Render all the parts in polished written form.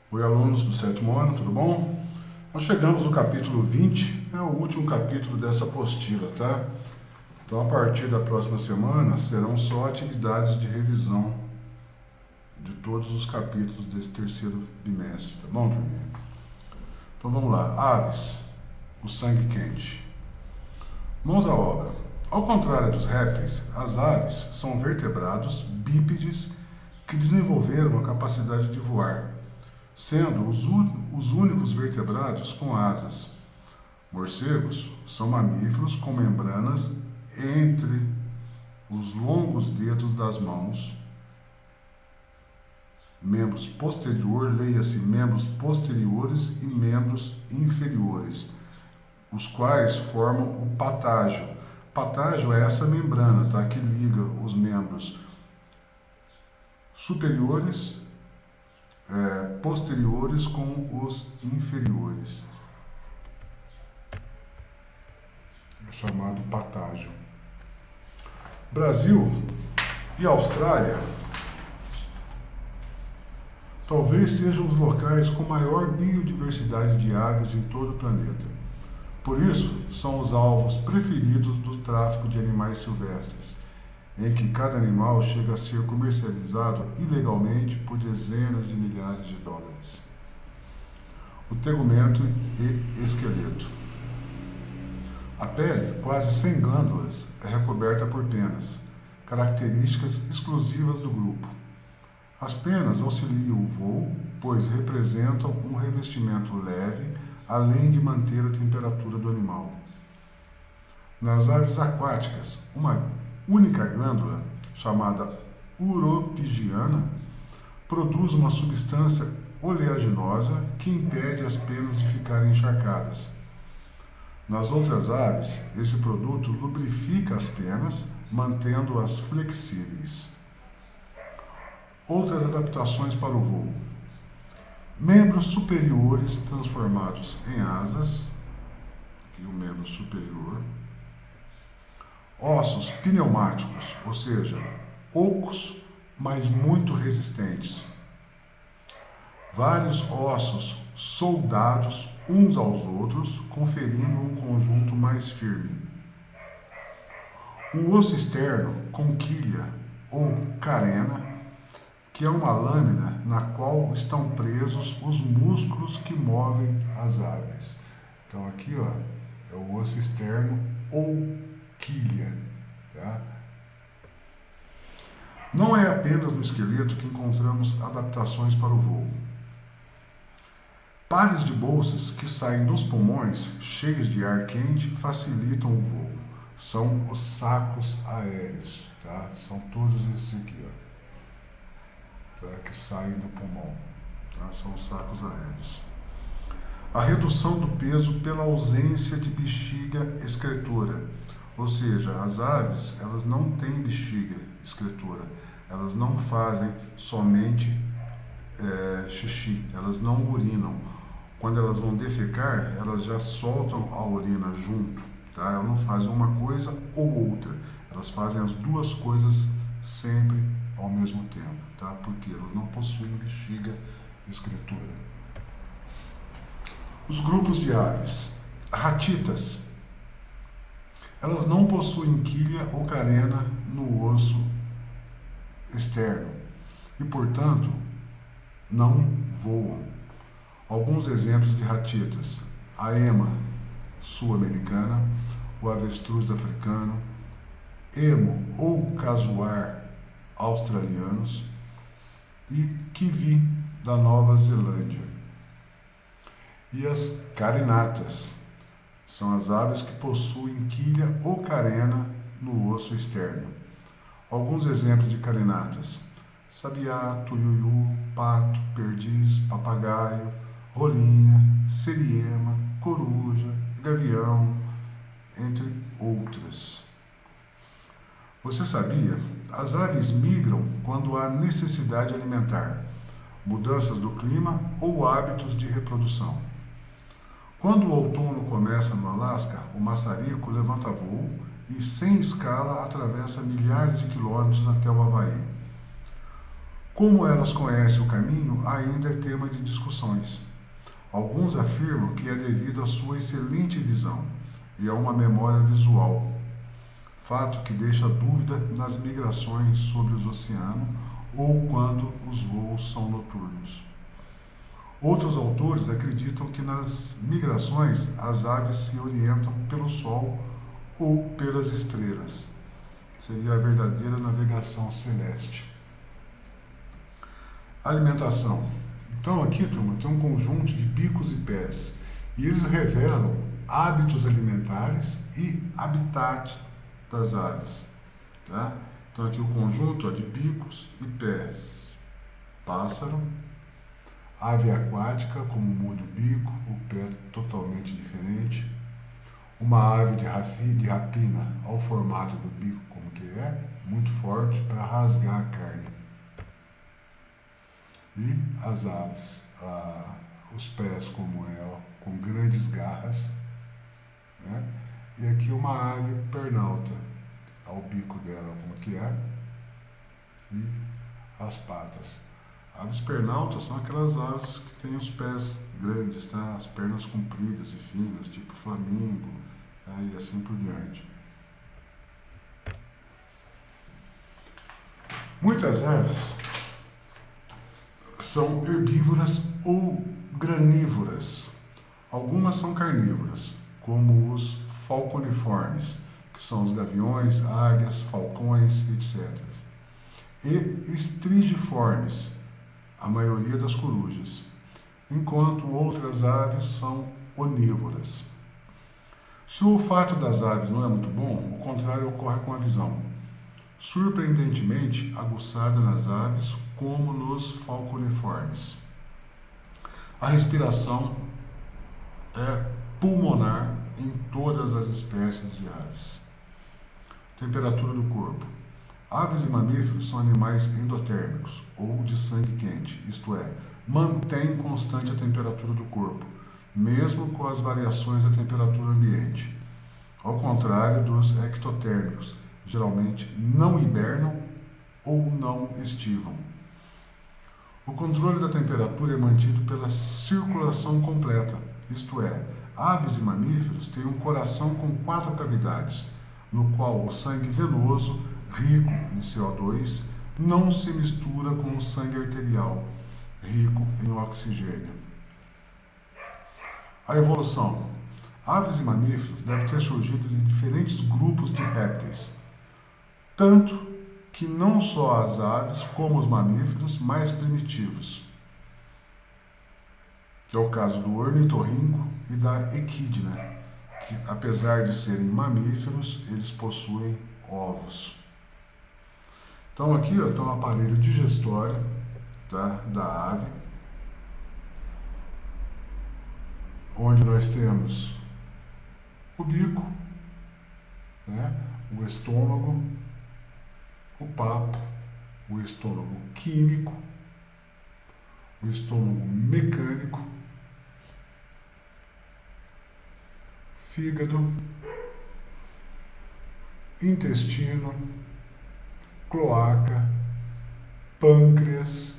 Oi, alunos do sétimo ano, tudo bom? Nós chegamos no capítulo 20, é o último capítulo dessa apostila, tá? Então, a partir da próxima semana, serão só atividades de revisão de todos os capítulos desse terceiro bimestre, tá bom, turminha? Então, vamos lá. Aves, o sangue quente. Mãos à obra. Ao contrário dos répteis, as aves são vertebrados bípedes que desenvolveram a capacidade de voar, sendo os únicos vertebrados com asas. Morcegos são mamíferos com membranas entre os longos dedos das mãos, membros posterior, leia-se membros posteriores e membros inferiores, os quais formam o patágio. Patágio é essa membrana, tá, que liga os membros superiores, posteriores com os inferiores, chamado patágio. Brasil e Austrália talvez sejam os locais com maior biodiversidade de aves em todo o planeta. Por isso, são os alvos preferidos do tráfico de animais silvestres, em que cada animal chega a ser comercializado ilegalmente por dezenas de milhares de dólares. O tegumento e esqueleto. A pele, quase sem glândulas, é recoberta por penas, características exclusivas do grupo. As penas auxiliam o voo, pois representam um revestimento leve, além de manter a temperatura do animal. Nas aves aquáticas, uma única glândula, chamada uropigiana, produz uma substância oleaginosa que impede as penas de ficarem encharcadas. Nas outras aves, esse produto lubrifica as penas, mantendo-as flexíveis. Outras adaptações para o voo. Membros superiores transformados em asas, aqui o membro superior. Ossos pneumáticos, ou seja, ocos, mas muito resistentes. Vários ossos soldados uns aos outros, conferindo um conjunto mais firme. O osso externo com quilha ou carena, que é uma lâmina na qual estão presos os músculos que movem as aves. Então aqui, ó, é o osso externo ou quilha, tá? Não é apenas no esqueleto que encontramos adaptações para o voo. Pares de bolsas que saem dos pulmões, cheios de ar quente, facilitam o voo. São os sacos aéreos, tá? São todos esses aqui, ó, tá? Que saem do pulmão, tá? São os sacos aéreos. A redução do peso pela ausência de bexiga excretora, ou seja, as aves, elas não têm bexiga excretora, elas não fazem somente xixi, elas não urinam. Quando elas vão defecar, elas já soltam a urina junto, tá? Elas não fazem uma coisa ou outra, elas fazem as duas coisas sempre ao mesmo tempo, tá? Porque elas não possuem bexiga excretora. Os grupos de aves. Ratitas. Elas não possuem quilha ou carena no osso externo e, portanto, não voam. Alguns exemplos de ratitas: a ema sul-americana, o avestruz africano, emo ou casuar australianos e kiwi da Nova Zelândia. E as carinatas são as aves que possuem quilha ou carena no osso externo. Alguns exemplos de carinatas: sabiá, tuiuiu, pato, perdiz, papagaio, rolinha, seriema, coruja, gavião, entre outras. Você sabia? As aves migram quando há necessidade alimentar, mudanças do clima ou hábitos de reprodução. Quando o outono começa no Alasca, o maçarico levanta voo e, sem escala, atravessa milhares de quilômetros até o Havaí. Como elas conhecem o caminho ainda é tema de discussões. Alguns afirmam que é devido à sua excelente visão e a uma memória visual, fato que deixa dúvida nas migrações sobre os oceanos ou quando os voos são noturnos. Outros autores acreditam que nas migrações as aves se orientam pelo sol ou pelas estrelas. Seria a verdadeira navegação celeste. Alimentação. Então aqui, turma, tem um conjunto de bicos e pés. E eles revelam hábitos alimentares e habitat das aves. Tá? Então aqui o conjunto de bicos e pés. Pássaro, ave aquática, como muda o bico, o pé totalmente diferente. Uma ave de rapina ao formato do bico, como que é, muito forte para rasgar a carne. E as aves, os pés como ela, com grandes garras, né? E aqui uma ave pernalta, ao bico dela, como que é, e as patas. Aves pernaltas são aquelas aves que têm os pés grandes, tá? As pernas compridas e finas, tipo flamingo, tá? E assim por diante. Muitas aves são herbívoras ou granívoras. Algumas são carnívoras, como os falconiformes, que são os gaviões, águias, falcões, etc. E estrigiformes, a maioria das corujas, enquanto outras aves são onívoras. Se o olfato das aves não é muito bom, o contrário ocorre com a visão, surpreendentemente aguçada nas aves como nos falconiformes. A respiração é pulmonar em todas as espécies de aves. Temperatura do corpo. Aves e mamíferos são animais endotérmicos, ou de sangue quente, isto é, mantêm constante a temperatura do corpo, mesmo com as variações da temperatura ambiente. Ao contrário dos ectotérmicos, geralmente não hibernam ou não estivam. O controle da temperatura é mantido pela circulação completa, isto é, aves e mamíferos têm um coração com 4 cavidades, no qual o sangue venoso, rico em CO2, não se mistura com o sangue arterial, rico em oxigênio. A evolução. Aves e mamíferos devem ter surgido de diferentes grupos de répteis, tanto que não só as aves como os mamíferos mais primitivos, que é o caso do ornitorrinco e da equidna, que apesar de serem mamíferos, eles possuem ovos. Então aqui está um aparelho digestório, tá, da ave, onde nós temos o bico, né, o estômago, o papo, o estômago químico, o estômago mecânico, fígado, intestino, cloaca, pâncreas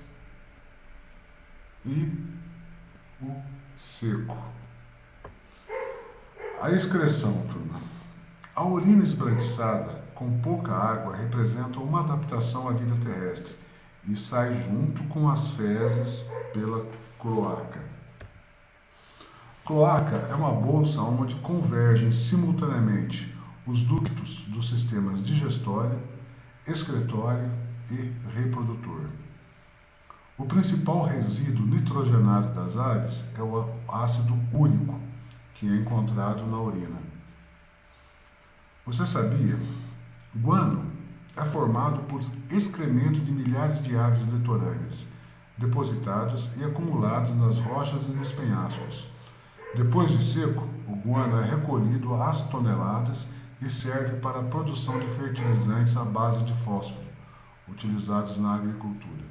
e o seco. A excreção, turma. A urina esbranquiçada com pouca água representa uma adaptação à vida terrestre e sai junto com as fezes pela cloaca. Cloaca é uma bolsa onde convergem simultaneamente os ductos dos sistemas digestório, excretório e reprodutor. O principal resíduo nitrogenado das aves é o ácido úrico, que é encontrado na urina. Você sabia? Guano é formado por excremento de milhares de aves litorâneas, depositados e acumulados nas rochas e nos penhascos. Depois de seco, o guano é recolhido às toneladas e serve para a produção de fertilizantes à base de fósforo, utilizados na agricultura.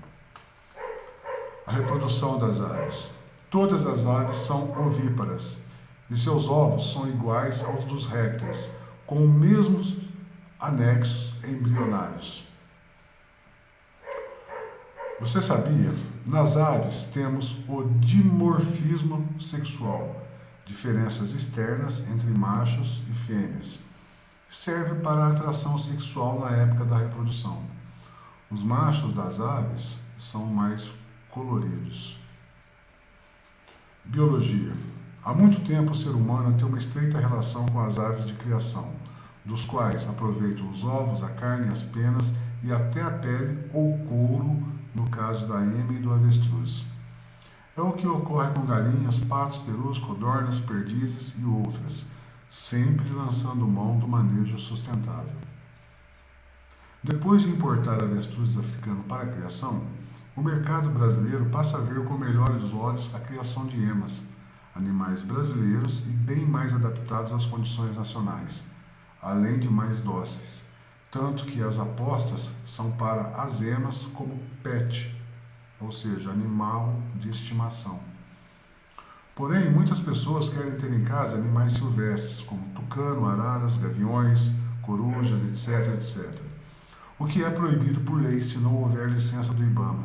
A reprodução das aves. Todas as aves são ovíparas e seus ovos são iguais aos dos répteis, com os mesmos anexos embrionários. Você sabia? Nas aves temos o dimorfismo sexual, diferenças externas entre machos e fêmeas. Serve para a atração sexual na época da reprodução. Os machos das aves são mais coloridos. Biologia. Há muito tempo o ser humano tem uma estreita relação com as aves de criação, dos quais aproveitam os ovos, a carne, as penas e até a pele ou couro, no caso da ema e do avestruz. É o que ocorre com galinhas, patos, perus, codornas, perdizes e outras, sempre lançando mão do manejo sustentável. Depois de importar avestruzes africanos para a criação, o mercado brasileiro passa a ver com melhores olhos a criação de emas, animais brasileiros e bem mais adaptados às condições nacionais, além de mais dóceis, tanto que as apostas são para as emas como pet, ou seja, animal de estimação. Porém, muitas pessoas querem ter em casa animais silvestres, como tucano, araras, gaviões, corujas, etc, etc. O que é proibido por lei se não houver licença do IBAMA.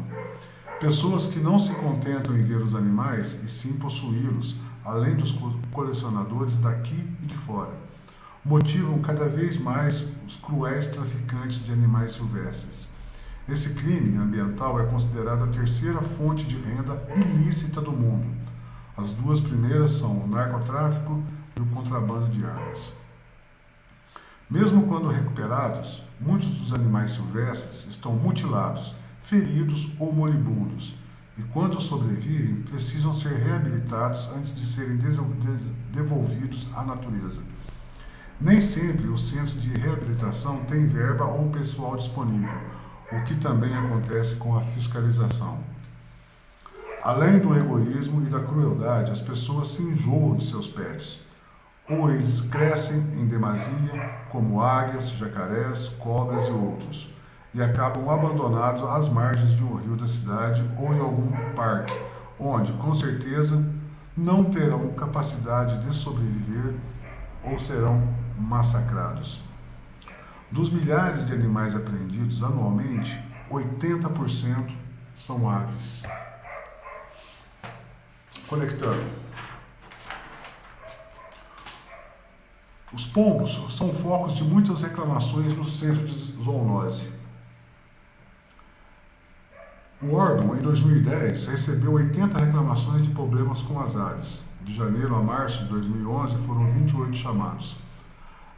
Pessoas que não se contentam em ver os animais e sim possuí-los, além dos colecionadores daqui e de fora, motivam cada vez mais os cruéis traficantes de animais silvestres. Esse crime ambiental é considerado a terceira fonte de renda ilícita do mundo. As duas primeiras são o narcotráfico e o contrabando de armas. Mesmo quando recuperados, muitos dos animais silvestres estão mutilados, feridos ou moribundos, e quando sobrevivem, precisam ser reabilitados antes de serem devolvidos à natureza. Nem sempre os centros de reabilitação têm verba ou pessoal disponível, o que também acontece com a fiscalização. Além do egoísmo e da crueldade, as pessoas se enjoam de seus pets. Ou eles crescem em demasia, como águias, jacarés, cobras e outros, e acabam abandonados às margens de um rio da cidade ou em algum parque, onde, com certeza, não terão capacidade de sobreviver ou serão massacrados. Dos milhares de animais apreendidos anualmente, 80% são aves. Conectando. Os pombos são focos de muitas reclamações no centro de zoonose. O órgão, em 2010, recebeu 80 reclamações de problemas com as aves. De janeiro a março de 2011, foram 28 chamados.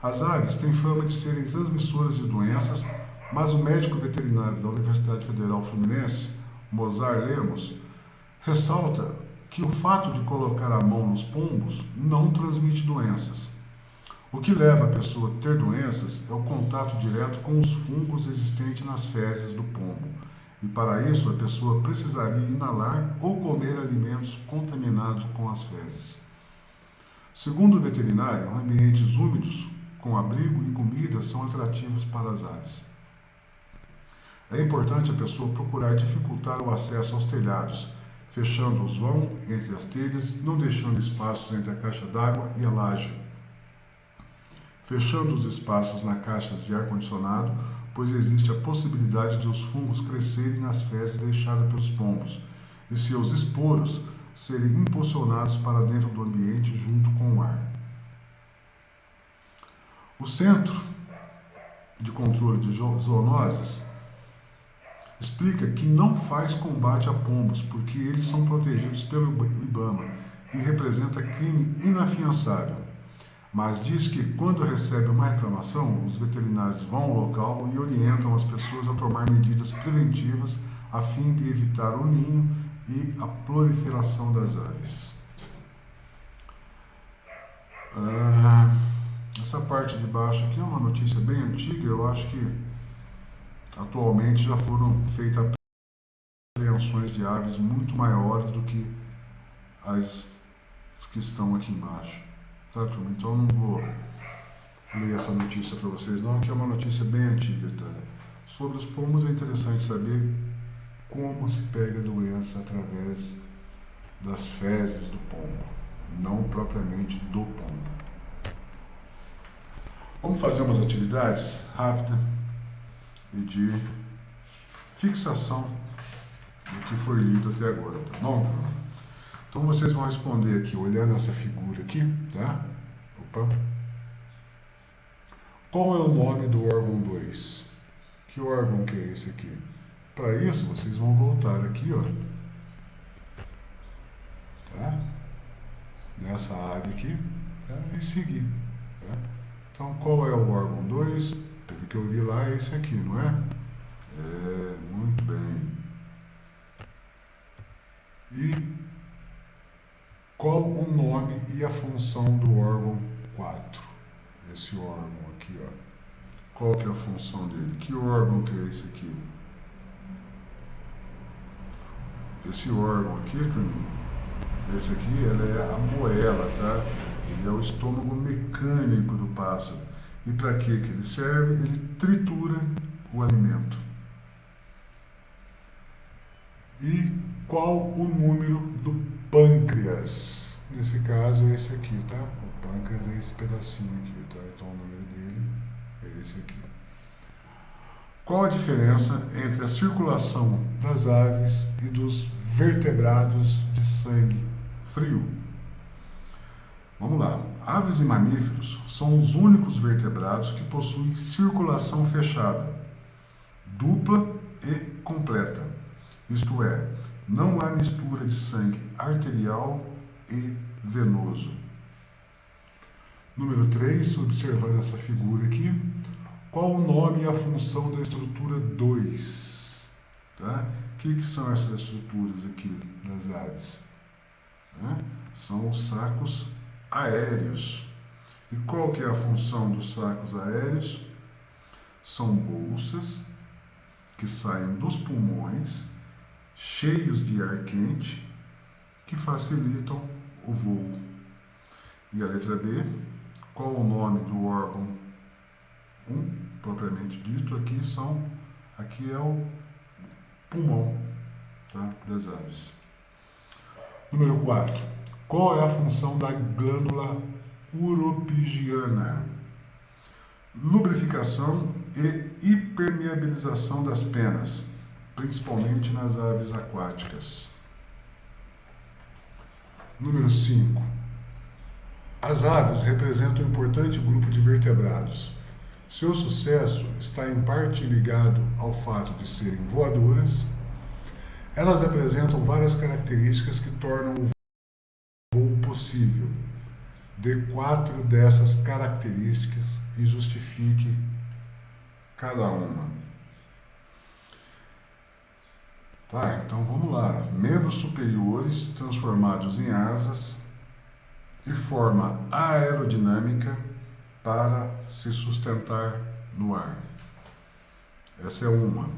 As aves têm fama de serem transmissoras de doenças, mas o médico veterinário da Universidade Federal Fluminense, Mozar Lemos, ressalta que o fato de colocar a mão nos pombos não transmite doenças. O que leva a pessoa a ter doenças é o contato direto com os fungos existentes nas fezes do pombo, e para isso a pessoa precisaria inalar ou comer alimentos contaminados com as fezes. Segundo o veterinário, ambientes úmidos, com abrigo e comida, são atrativos para as aves. É importante a pessoa procurar dificultar o acesso aos telhados, fechando os vãos entre as telhas, não deixando espaços entre a caixa d'água e a laje, fechando os espaços nas caixas de ar-condicionado, pois existe a possibilidade de os fungos crescerem nas fezes deixadas pelos pombos e seus esporos serem impulsionados para dentro do ambiente junto com o ar. O Centro de Controle de Zoonoses explica que não faz combate a pombos porque eles são protegidos pelo IBAMA e representa crime inafiançável, mas diz que quando recebe uma reclamação, os veterinários vão ao local e orientam as pessoas a tomar medidas preventivas a fim de evitar o ninho e a proliferação das aves. Essa parte de baixo aqui é uma notícia bem antiga, eu acho que atualmente já foram feitas apreensões de aves muito maiores do que as que estão aqui embaixo. Tá, turma? Então eu não vou ler essa notícia para vocês não, que é uma notícia bem antiga, tá? Sobre os pombos é interessante saber como se pega a doença através das fezes do pombo, não propriamente do pombo. Vamos fazer umas atividades rápidas e de fixação do que foi lido até agora, tá bom? Então vocês vão responder aqui, olhando essa figura aqui, tá? Opa. Qual é o nome do órgão 2? Que órgão que é esse aqui? Para isso, vocês vão voltar aqui, ó, tá? Nessa área aqui, tá? E seguir, tá? Então, qual é o órgão 2? Pelo que eu vi lá, é esse aqui, não é? É, muito bem. E qual o nome e a função do órgão 4? Esse órgão aqui, ó. Qual que é a função dele? Que órgão que é esse aqui? Esse órgão aqui, esse aqui, ela é a moela, tá? Ele é o estômago mecânico do pássaro. E para que ele serve? Ele tritura o alimento. E qual o número do pâncreas? Nesse caso é esse aqui, tá? O pâncreas é esse pedacinho aqui, tá? Então o número dele é esse aqui. Qual a diferença entre a circulação das aves e dos vertebrados de sangue frio? Vamos lá. Aves e mamíferos são os únicos vertebrados que possuem circulação fechada, dupla e completa. Isto é, não há mistura de sangue arterial e venoso. Número 3, observando essa figura aqui, qual o nome e a função da estrutura 2? Tá? O que são essas estruturas aqui das aves? São os sacos aéreos. E qual que é a função dos sacos aéreos? São bolsas que saem dos pulmões, cheios de ar quente, que facilitam o voo. E a letra B, qual o nome do órgão 1, propriamente dito? Aqui é o pulmão, tá, das aves. Número 4, qual é a função da glândula uropigiana? Lubrificação e impermeabilização das penas, principalmente nas aves aquáticas. Número 5. As aves representam um importante grupo de vertebrados. Seu sucesso está em parte ligado ao fato de serem voadoras. Elas apresentam várias características que tornam o voo possível. Dê 4 dessas características e justifique cada uma. Tá, então vamos lá. Membros superiores transformados em asas e forma aerodinâmica para se sustentar no ar. Essa é uma.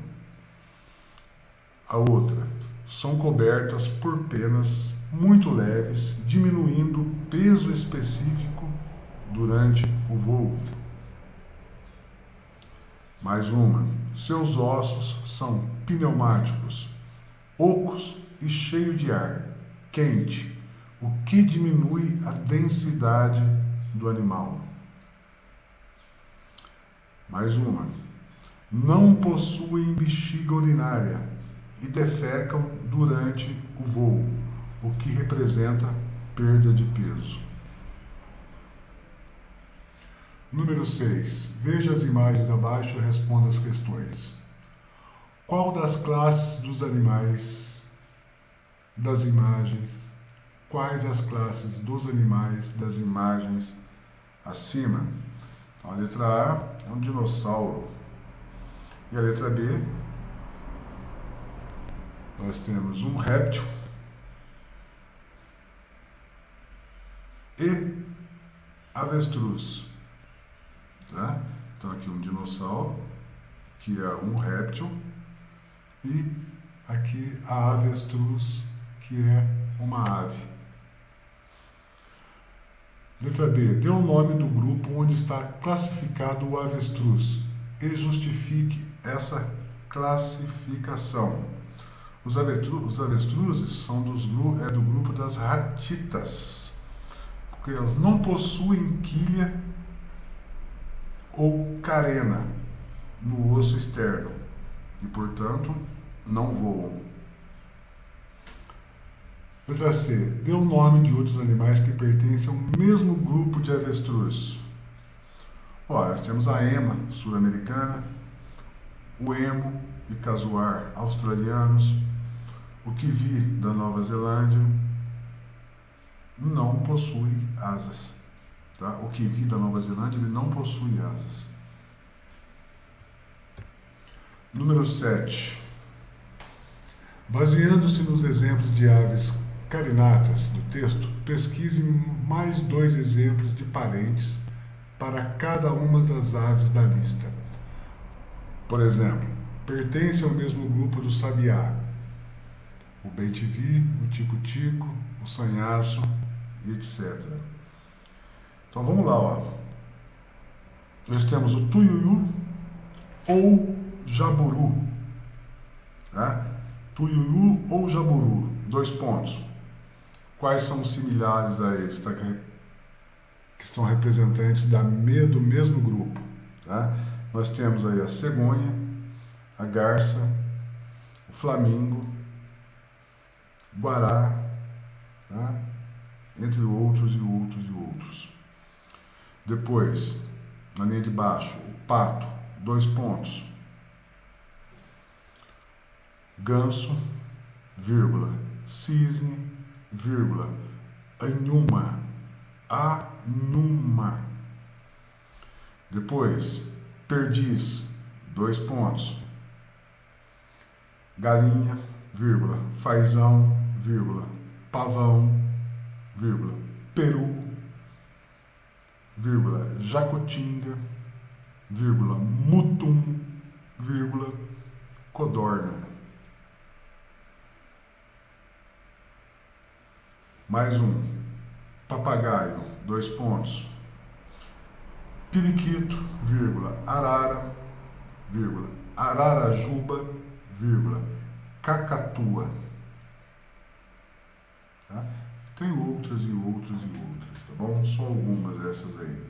A outra, são cobertas por penas muito leves, diminuindo o peso específico durante o voo. Mais uma, seus ossos são pneumáticos, ocos e cheios de ar quente, o que diminui a densidade do animal. Mais uma, não possuem bexiga urinária e defecam durante o voo, o que representa perda de peso. Número 6. Veja as imagens abaixo e responda as questões. Qual das classes dos animais das imagens? Quais as classes dos animais das imagens acima? Então, a letra A é um dinossauro. E a letra B, nós temos um réptil e avestruz. Tá? Então aqui um dinossauro, que é um réptil, e aqui a avestruz, que é uma ave. Letra B. Dê o nome do grupo onde está classificado o avestruz e justifique essa classificação. Os avestruzes são do grupo das ratitas, porque elas não possuem quilha ou carena no osso externo e, portanto, não voam. Letra C. Dê o nome de outros animais que pertencem ao mesmo grupo de avestruz. Olha, nós temos a ema sul-americana, o emo e casuar australianos, o kiwi da Nova Zelândia não possui asas. Tá? O kiwi da Nova Zelândia ele não possui asas. Número 7. Baseando-se nos exemplos de aves carinatas do texto, pesquise mais 2 exemplos de parentes para cada uma das aves da lista. Por exemplo, pertence ao mesmo grupo do sabiá, o bem-te-vi, o tico-tico, o sanhaço e etc. Então vamos lá, ó. Nós temos o tuiuiu ou jaburu, tá? Tuiuiu ou jaburu, 2 pontos. Quais são os similares a eles, tá? Que são representantes do mesmo grupo, tá? Nós temos aí a cegonha, a garça, o flamingo, guará, tá? Entre outros e outros e outros. Depois, na linha de baixo, o pato, 2 pontos. Ganso, vírgula, cisne, vírgula, anhuma, anhuma. Depois, perdiz, 2 pontos. Galinha, vírgula, fazão, vírgula, pavão, vírgula, peru, vírgula, jacutinga, vírgula, mutum, vírgula, codorna. Mais um, papagaio, 2 pontos. Periquito, vírgula, arara, vírgula, ararajuba, vírgula, cacatua. Tá? Tem outras e outras e outras, tá bom? Só algumas dessas aí.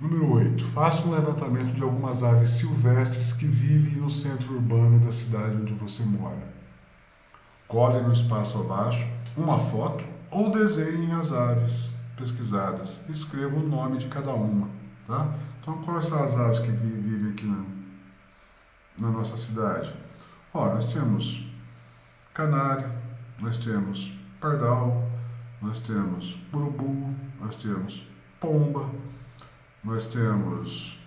Número 8. Faça um levantamento de algumas aves silvestres que vivem no centro urbano da cidade onde você mora. Cole no espaço abaixo uma foto ou desenhem as aves pesquisadas. Escreva o nome de cada uma, tá? Então, quais são as aves que vivem aqui na nossa cidade? Ó, nós temos canário, nós temos pardal, nós temos urubu, nós temos pomba, nós temos...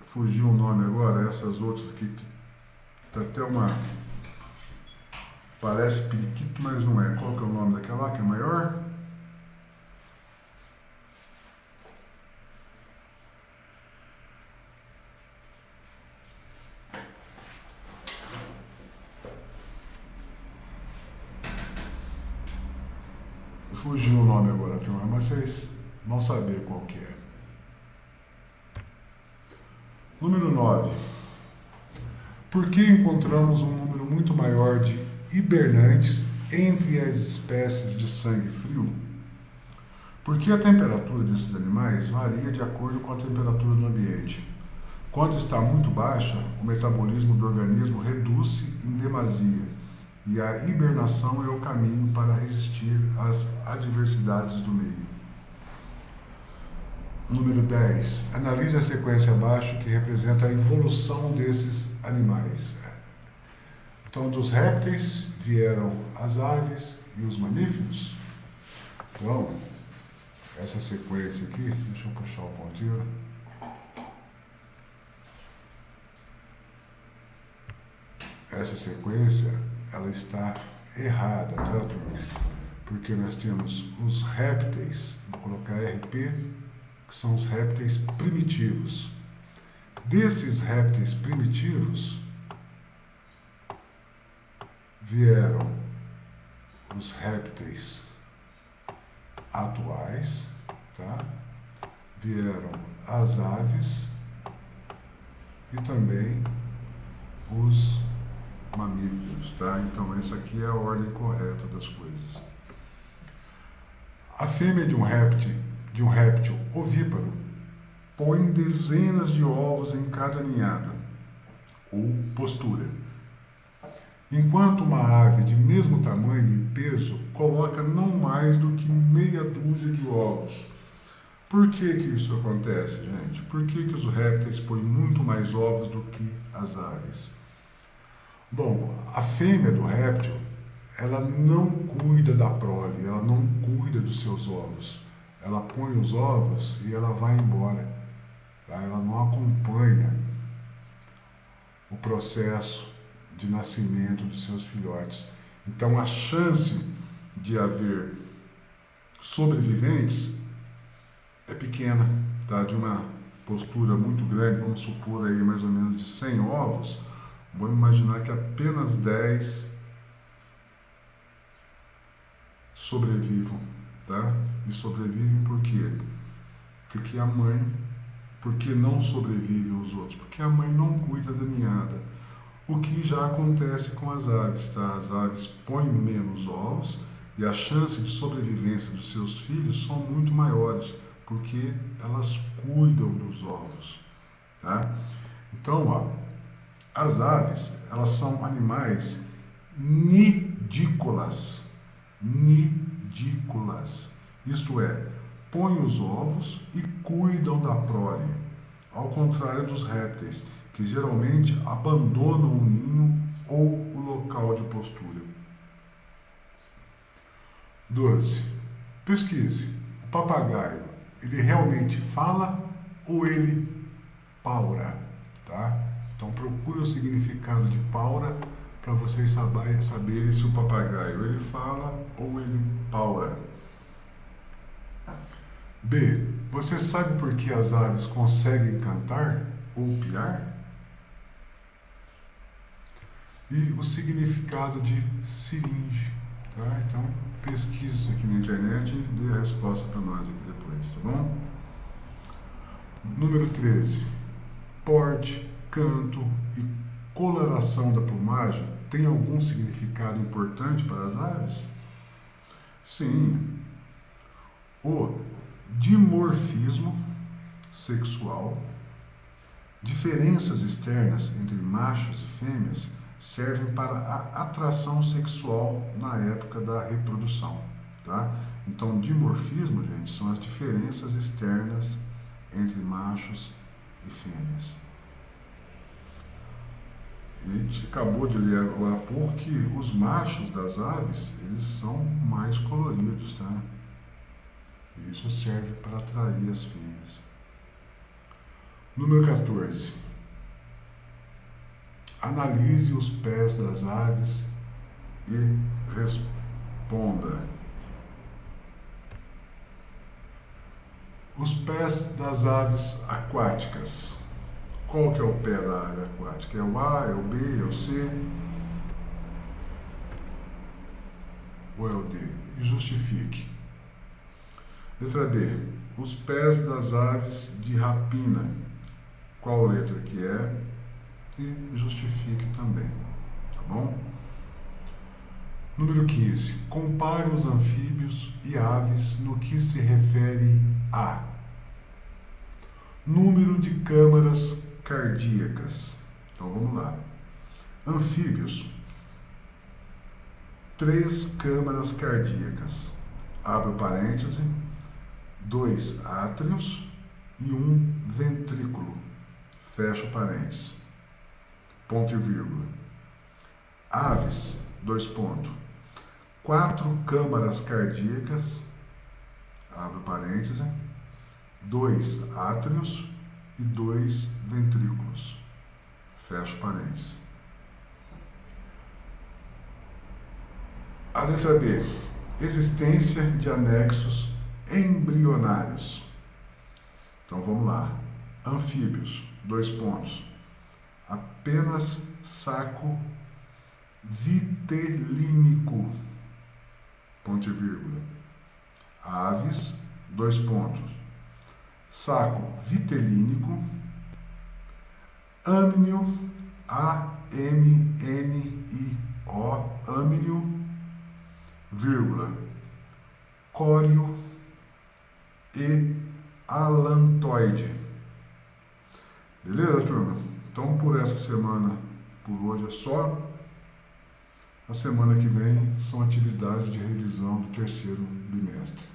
fugiu o nome agora, essas outras aqui, tá até uma... parece periquito, mas não é. Qual que é o nome daquela lá, que é maior? Fugiu o nome agora, turma, mas vocês vão saber qual que é. Número 9. Por que encontramos um número muito maior de hibernantes entre as espécies de sangue frio? Porque a temperatura desses animais varia de acordo com a temperatura do ambiente. Quando está muito baixa, o metabolismo do organismo reduz-se em demasia e a hibernação é o caminho para resistir às adversidades do meio. Número 10. Analise a sequência abaixo que representa a evolução desses animais. Então, dos répteis vieram as aves e os mamíferos. Então, essa sequência aqui, deixa eu puxar o ponteiro. Essa sequência, ela está errada, tá, turma? Porque nós temos os répteis, vou colocar RP, que são os répteis primitivos. Desses répteis primitivos, vieram os répteis atuais, tá? Vieram as aves e também os mamíferos, tá? Então essa aqui é a ordem correta das coisas. A fêmea de um réptil ovíparo põe dezenas de ovos em cada ninhada ou postura. enquanto uma ave de mesmo tamanho e peso coloca não mais do que meia dúzia de ovos. Por que que isso acontece, gente? Por que que os répteis põem muito mais ovos do que as aves? Bom, a fêmea do réptil, ela não cuida da prole, ela não cuida dos seus ovos. Ela põe os ovos e ela vai embora. Tá? Ela não acompanha o processo de nascimento dos seus filhotes. Então, a chance de haver sobreviventes é pequena, tá? De uma postura muito grande, vamos supor aí mais ou menos de 100 ovos, vamos imaginar que apenas 10 sobrevivam, tá? E sobrevivem por quê? Porque a mãe, porque não sobrevivem os outros? Porque a mãe não cuida da ninhada. O que já acontece com as aves, tá? As aves põem menos ovos e a chance de sobrevivência dos seus filhos são muito maiores, porque elas cuidam dos ovos, tá? Então, ó, as aves, elas são animais nidícolas, nidícolas, isto é, põem os ovos e cuidam da prole, ao contrário dos répteis, que geralmente abandonam o ninho ou o local de postura. 12. Pesquise. O papagaio, ele realmente fala ou ele paura? Tá? Então procure o significado de paura para vocês saberem se o papagaio ele fala ou ele paura. B. Você sabe por que as aves conseguem cantar ou piar? E o significado de siringe. Tá? Então pesquise isso aqui na internet e dê a resposta para nós aqui depois, tá bom? Número 13. Porte, canto e coloração da plumagem tem algum significado importante para as aves? Sim. O dimorfismo sexual, diferenças externas entre machos e fêmeas servem para a atração sexual na época da reprodução, tá? Então, dimorfismo, gente, são as diferenças externas entre machos e fêmeas. A gente acabou de ler agora há pouco que os machos das aves, eles são mais coloridos, tá? E isso serve para atrair as fêmeas. Número 14. Analise os pés das aves e responda. Os pés das aves aquáticas. Qual que é o pé da ave aquática? É o A, é o B, é o C? Ou é o D? E justifique. Letra D. Os pés das aves de rapina. Qual letra que é? E justifique também. Tá bom? Número 15. Compare os anfíbios e aves no que se refere a número de câmaras cardíacas. Então vamos lá. Anfíbios, 3 câmaras cardíacas. Abre o parêntese, 2 átrios e 1 ventrículo. Fecha o parênteses. Ponto e vírgula. Aves, 2 pontos. 4 câmaras cardíacas. Abre o parêntese. 2 átrios e 2 ventrículos. Fecha o parênteses. A letra B. Existência de anexos embrionários. Então vamos lá. Anfíbios, 2 pontos. Apenas saco vitelínico. Ponto e vírgula. Aves, 2 pontos. Saco vitelínico, âmnio, A-M-N-N-I-O, âmnio, vírgula, córeo e alantoide. Beleza, turma? Então, por essa semana, por hoje é só. A semana que vem são atividades de revisão do terceiro bimestre.